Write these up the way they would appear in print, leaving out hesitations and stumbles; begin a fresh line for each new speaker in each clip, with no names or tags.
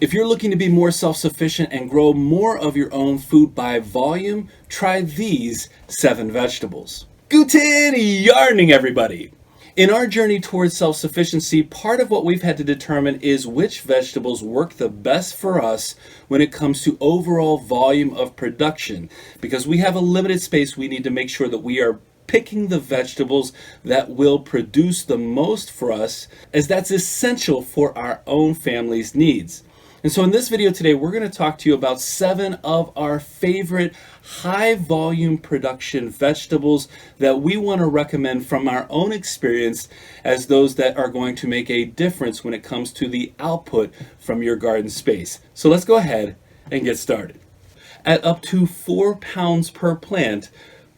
If you're looking to be more self-sufficient and grow more of your own food by volume, try these 7 vegetables. Guten Yardening, everybody! In our journey towards self-sufficiency, part of what we've had to determine is which vegetables work the best for us when it comes to overall volume of production. Because we have a limited space, we need to make sure that we are picking the vegetables that will produce the most for us, as that's essential for our own family's needs. And so in this video today, we're going to talk to you about 7 of our favorite high volume production vegetables that we want to recommend from our own experience as those that are going to make a difference when it comes to the output from your garden space. So let's go ahead and get started. At up to 4 pounds per plant,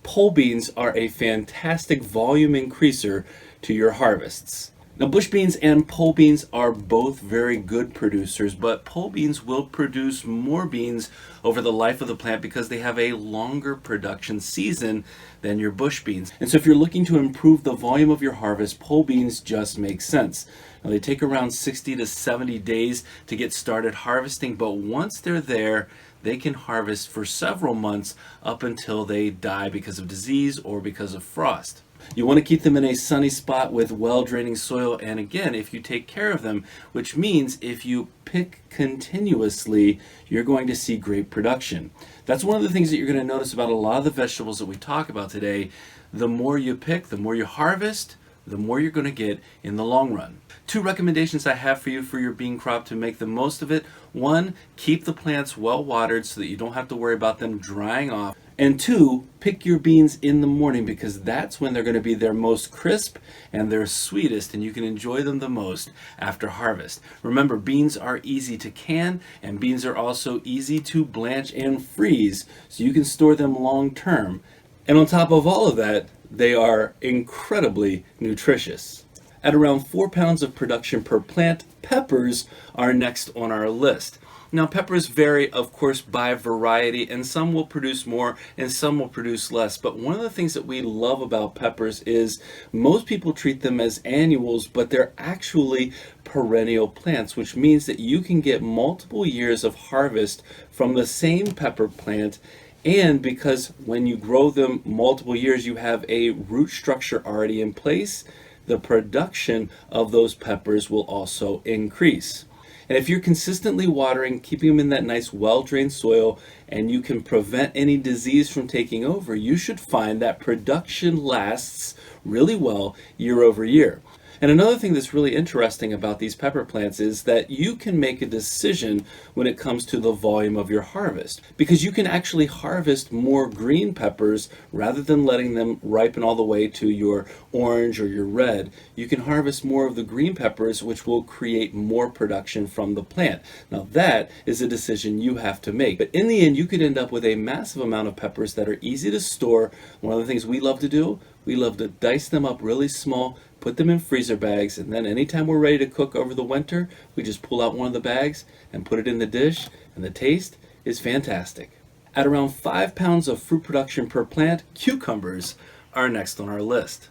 pole beans are a fantastic volume increaser to your harvests. Now, bush beans and pole beans are both very good producers, but pole beans will produce more beans over the life of the plant because they have a longer production season than your bush beans. And so if you're looking to improve the volume of your harvest, pole beans just make sense. Now, they take around 60 to 70 days to get started harvesting, but once they're there, they can harvest for several months up until they die because of disease or because of frost. You want to keep them in a sunny spot with well-draining soil, and again, if you take care of them, which means if you pick continuously, you're going to see great production. That's one of the things that you're going to notice about a lot of the vegetables that we talk about today. The more you pick, the more you harvest, the more you're going to get in the long run. 2 recommendations I have for you for your bean crop to make the most of it. 1, keep the plants well watered so that you don't have to worry about them drying off. And 2, pick your beans in the morning because that's when they're going to be their most crisp and their sweetest, and you can enjoy them the most after harvest. Remember, beans are easy to can, and beans are also easy to blanch and freeze, so you can store them long term. And on top of all of that, they are incredibly nutritious. At around 4 pounds of production per plant, peppers are next on our list. Now, peppers vary, of course, by variety, and some will produce more and some will produce less. But one of the things that we love about peppers is most people treat them as annuals, but they're actually perennial plants, which means that you can get multiple years of harvest from the same pepper plant. And because when you grow them multiple years, you have a root structure already in place, the production of those peppers will also increase. And if you're consistently watering, keeping them in that nice well-drained soil, and you can prevent any disease from taking over, you should find that production lasts really well year over year. And another thing that's really interesting about these pepper plants is that you can make a decision when it comes to the volume of your harvest, because you can actually harvest more green peppers rather than letting them ripen all the way to your orange or your red. You can harvest more of the green peppers, which will create more production from the plant. Now, that is a decision you have to make, but in the end you could end up with a massive amount of peppers that are easy to store. One of the things we love to do, we love to dice them up really small, put them in freezer bags, and then anytime we're ready to cook over the winter, we just pull out one of the bags and put it in the dish, and the taste is fantastic. At around 5 pounds of fruit production per plant, cucumbers are next on our list.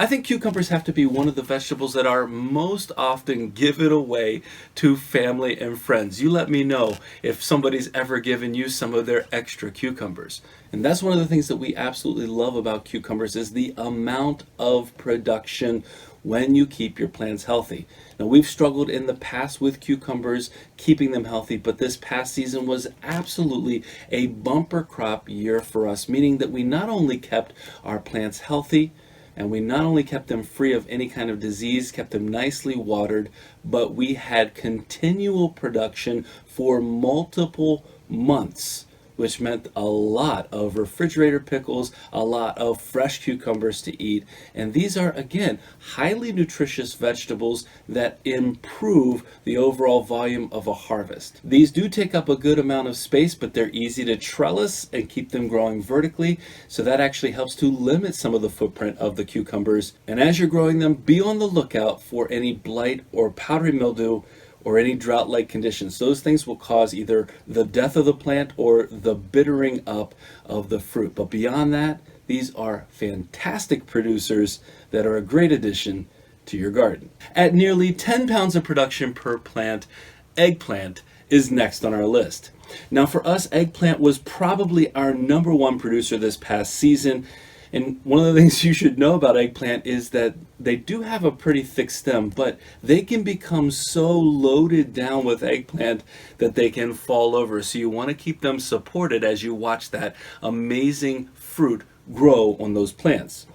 I think cucumbers have to be one of the vegetables that are most often given away to family and friends. You let me know if somebody's ever given you some of their extra cucumbers. And that's one of the things that we absolutely love about cucumbers is the amount of production when you keep your plants healthy. Now, we've struggled in the past with cucumbers, keeping them healthy, but this past season was absolutely a bumper crop year for us, meaning that we not only kept our plants healthy, and we not only kept them free of any kind of disease, kept them nicely watered, but we had continual production for multiple months, which meant a lot of refrigerator pickles, a lot of fresh cucumbers to eat. And these are, again, highly nutritious vegetables that improve the overall volume of a harvest. These do take up a good amount of space, but they're easy to trellis and keep them growing vertically. So that actually helps to limit some of the footprint of the cucumbers. And as you're growing them, be on the lookout for any blight or powdery mildew or any drought-like conditions. Those things will cause either the death of the plant or the bittering up of the fruit. But beyond that, these are fantastic producers that are a great addition to your garden. At nearly 10 pounds of production per plant, eggplant is next on our list. Now for us, eggplant was probably our number one producer this past season. And one of the things you should know about eggplant is that they do have a pretty thick stem, but they can become so loaded down with eggplant that they can fall over. So you want to keep them supported as you watch that amazing fruit grow on those plants.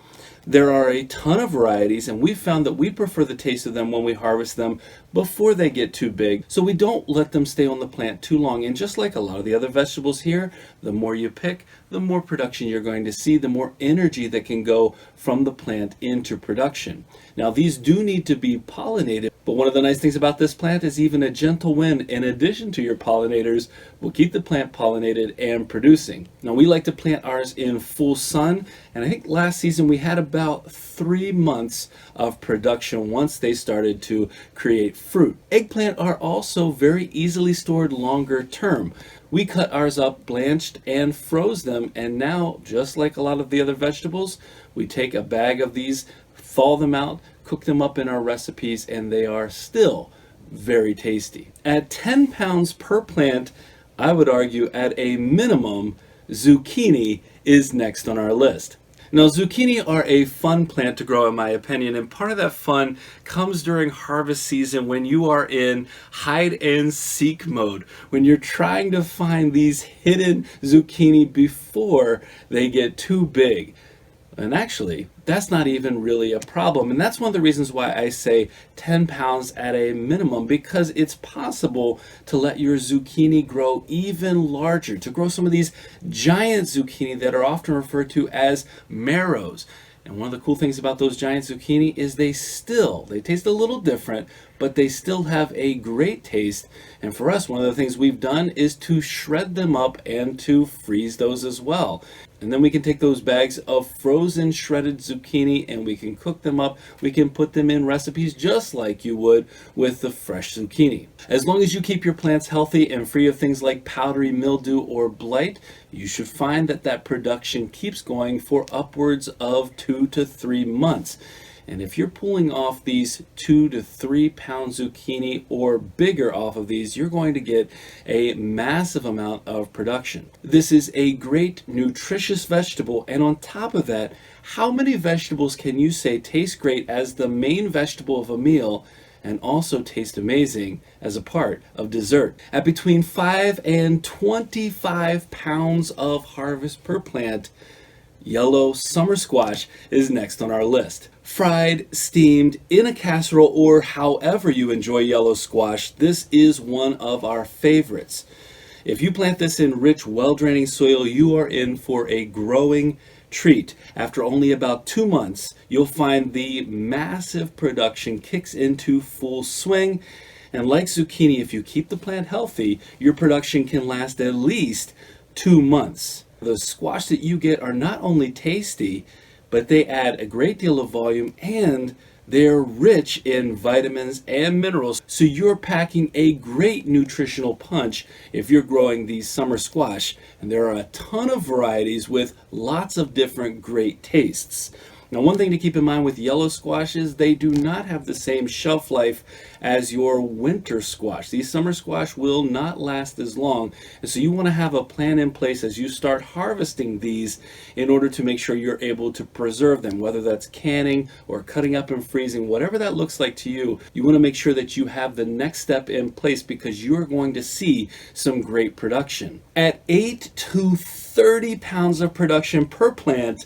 There are a ton of varieties, and we've found that we prefer the taste of them when we harvest them before they get too big, so we don't let them stay on the plant too long. And just like a lot of the other vegetables here, the more you pick, the more production you're going to see, the more energy that can go from the plant into production. Now these do need to be pollinated, but one of the nice things about this plant is even a gentle wind in addition to your pollinators will keep the plant pollinated and producing. Now we like to plant ours in full sun, and I think last season we had about 3 months of production once they started to create fruit. Eggplant are also very easily stored longer term. We cut ours up, blanched, and froze them, and now, just like a lot of the other vegetables, we take a bag of these, thaw them out, cook them up in our recipes, and they are still very tasty. At 10 pounds per plant, I would argue at a minimum, zucchini is next on our list. Now, zucchini are a fun plant to grow in my opinion, and part of that fun comes during harvest season when you are in hide and seek mode, when you're trying to find these hidden zucchini before they get too big. And actually, that's not even really a problem. And that's one of the reasons why I say 10 pounds at a minimum, because it's possible to let your zucchini grow even larger, to grow some of these giant zucchini that are often referred to as marrows. And one of the cool things about those giant zucchini is they taste a little different, but they still have a great taste. And for us, one of the things we've done is to shred them up and to freeze those as well. And then we can take those bags of frozen shredded zucchini and we can cook them up. We can put them in recipes just like you would with the fresh zucchini. As long as you keep your plants healthy and free of things like powdery mildew or blight, you should find that that production keeps going for upwards of 2 to 3 months. And if you're pulling off these 2 to 3 pound zucchini or bigger off of these, you're going to get a massive amount of production. This is a great nutritious vegetable, and on top of that, how many vegetables can you say taste great as the main vegetable of a meal and also taste amazing as a part of dessert? At between 5 and 25 pounds of harvest per plant, yellow summer squash is next on our list. Fried, steamed, in a casserole, or however you enjoy yellow squash, this is one of our favorites. If you plant this in rich, well-draining soil, you are in for a growing treat. After only about 2 months, you'll find the massive production kicks into full swing. And like zucchini, if you keep the plant healthy, your production can last at least 2 months. The squash that you get are not only tasty, but they add a great deal of volume and they're rich in vitamins and minerals. So you're packing a great nutritional punch if you're growing these summer squash. And there are a ton of varieties with lots of different great tastes. Now, one thing to keep in mind with yellow squash is they do not have the same shelf life as your winter squash. These summer squash will not last as long, and so you want to have a plan in place as you start harvesting these in order to make sure you're able to preserve them, whether that's canning or cutting up and freezing, whatever that looks like to you. You want to make sure that you have the next step in place because you're going to see some great production. At 8 to 30 pounds of production per plant,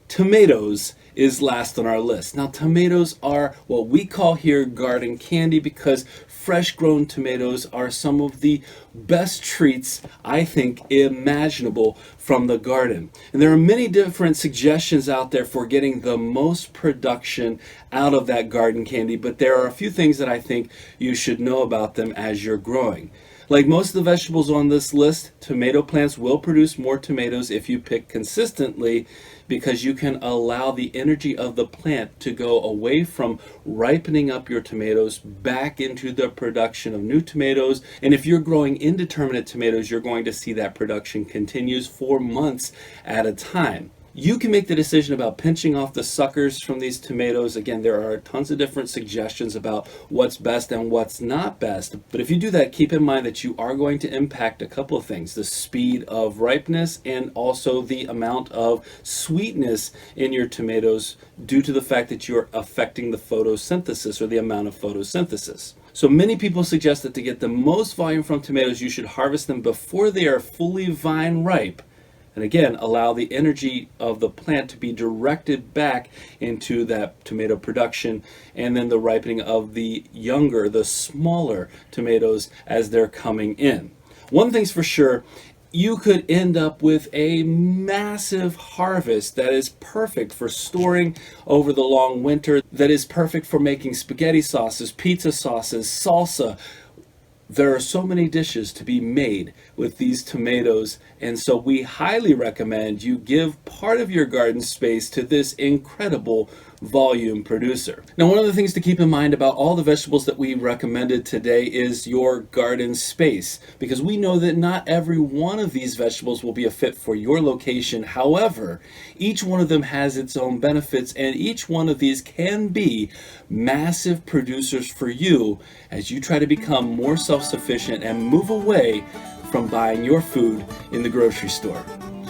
tomatoes is last on our list. Now, tomatoes are what we call here garden candy because fresh grown tomatoes are some of the best treats, I think, imaginable from the garden. And there are many different suggestions out there for getting the most production out of that garden candy, but there are a few things that I think you should know about them as you're growing. Like most of the vegetables on this list, tomato plants will produce more tomatoes if you pick consistently because you can allow the energy of the plant to go away from ripening up your tomatoes back into the production of new tomatoes. And if you're growing indeterminate tomatoes, you're going to see that production continues for months at a time. You can make the decision about pinching off the suckers from these tomatoes. Again, there are tons of different suggestions about what's best and what's not best. But if you do that, keep in mind that you are going to impact a couple of things: the speed of ripeness and also the amount of sweetness in your tomatoes due to the fact that you're affecting the photosynthesis or the amount of photosynthesis. So many people suggest that to get the most volume from tomatoes, you should harvest them before they are fully vine ripe. And again, allow the energy of the plant to be directed back into that tomato production and then the ripening of the younger, the smaller tomatoes as they're coming in. One thing's for sure, you could end up with a massive harvest that is perfect for storing over the long winter, that is perfect for making spaghetti sauces, pizza sauces, salsa. There are so many dishes to be made with these tomatoes, and so we highly recommend you give part of your garden space to this incredible volume producer. Now, one of the things to keep in mind about all the vegetables that we recommended today is your garden space, because we know that not every one of these vegetables will be a fit for your location. However, each one of them has its own benefits, and each one of these can be massive producers for you as you try to become more self-sufficient and move away from buying your food in the grocery store.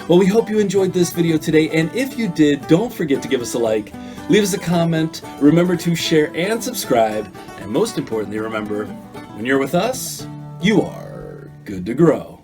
Well, we hope you enjoyed this video today, and if you did, don't forget to give us a like, leave us a comment, remember to share and subscribe, and most importantly, remember, when you're with us, you are good to grow.